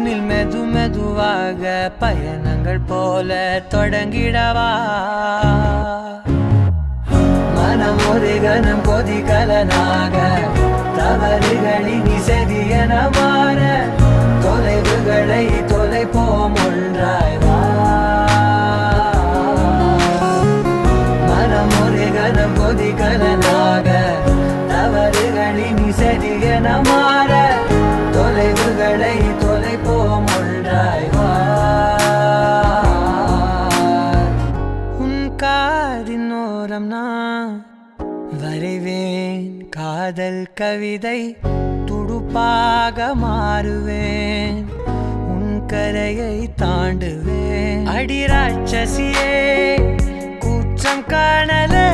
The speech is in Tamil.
விண்ணில் மெது மெதுவாக பயணங்கள் போல தொடங்கிடவா மனம் ஒரு கணம் கொதிகலனாக தவறுகளின் இசையென மாற தொலைவுகளை தொலைப்போம் ஒன்றாய் வா மனம் ஒரு கணம் கொதிகலனாக தவறுகளின் இசையென மாற தொலைவுகளை தொலைப்போம் ஒன்றாய் வா உன் காதின் ஓரம் நான் வரைவேன் காதல் கவிதை துடுப்பாக மாறுவேன் உன் கரையை தாண்டுவேன் அடி ராட்சசியே கூச்சம் காணலே